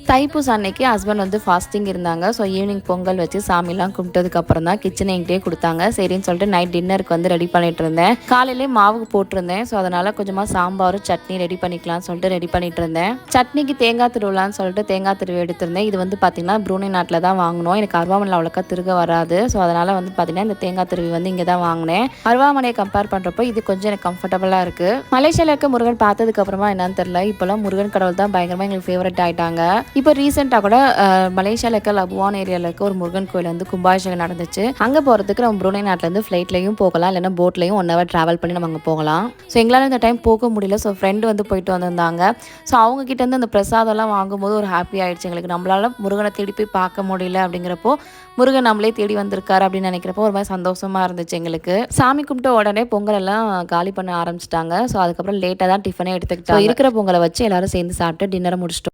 தைப்பூசம் அன்னைக்கு ஹஸ்பண்ட் வந்து ஃபாஸ்டிங் இருந்தாங்க. ஸோ ஈவினிங் பொங்கல் வச்சு சாமிலாம் கும்பிட்டதுக்கப்புறம் தான் கிச்சனை என்கிட்டயே கொடுத்தாங்க. சரின்னு சொல்லிட்டு நைட் டின்னருக்கு வந்து ரெடி பண்ணிட்டு இருந்தேன். காலையிலே மாவு போட்டிருந்தேன். ஸோ அதனால் கொஞ்சமாக சாம்பாரும் சட்னி ரெடி பண்ணிக்கலாம்னு சொல்லிட்டு ரெடி பண்ணிட்டு இருந்தேன். சட்னிக்கு தேங்காய் திருவலான்னு சொல்லிட்டு தேங்காய் திருவி எடுத்திருந்தேன். இது வந்து பார்த்திங்கன்னா ப்ரூனே நாட்டில் தான் வாங்கினோம். எனக்கு அருவாமனையில் அவ்வளோக்கா திருக வராது. ஸோ அதனால் வந்து பார்த்திங்கன்னா இந்த தேங்காய் திருவி வந்து இங்கே தான் வாங்கினேன். அருவாமனையை கம்பேர் பண்ணுறப்போ இது கொஞ்சம் எனக்கு கம்ஃபர்டபுளாக இருக்குது. மலேசியாவில் இருக்க முருகன் பார்த்ததுக்கப்புறமா என்னன்னு தெரியல, இப்போல்லாம் முருகன் கடவுள் தான் பயங்கரமாக எங்களுக்கு ஃபேவரட் ஆகிட்டாங்க. இப்போ ரீசெண்டாக கூட மலேசியாவில் இருக்க லபுவான் ஏரியாவில் இருக்க ஒரு முருகன் கோயில் வந்து கும்பாபிஷேகம் நடந்துச்சு. அங்கே போகிறதுக்கு நம்ம புருனே நாட்டிலேருந்து ஃப்ளைட்லையும் போகலாம், இல்லைன்னா போட்லையும் 1 hour ட்ராவல் பண்ணி நம்ம அங்கே போகலாம். ஸோ எங்களால் இந்த டைம் போக முடியல. ஸோ ஃப்ரெண்டு வந்து போயிட்டு வந்திருந்தாங்க. ஸோ அவங்ககிட்டேருந்து அந்த பிரசாதம்லாம் வாங்கும்போது ஒரு ஹாப்பி ஆகிடுச்சு எங்களுக்கு. நம்மளால் முருகனை தேடி போய் பார்க்க முடியல அப்படிங்கிறப்போ முருகன் நம்மளே தேடி வந்திருக்காரு அப்படின்னு நினைக்கிறப்போ ஒரு மாதிரி சந்தோஷமாக இருந்துச்சு எங்களுக்கு. சாமி கும்பிட்ட உடனே பொங்கல் எல்லாம் காலி பண்ண ஆரம்பிச்சிட்டாங்க. ஸோ அதுக்கப்புறம் லேட்டாக தான் டிஃபனே எடுத்துக்கிட்டோம். இருக்கிற பொங்கலை வச்சு எல்லாரும் சேர்ந்து சாப்பிட்டு டின்னரை முடிச்சிட்டோம்.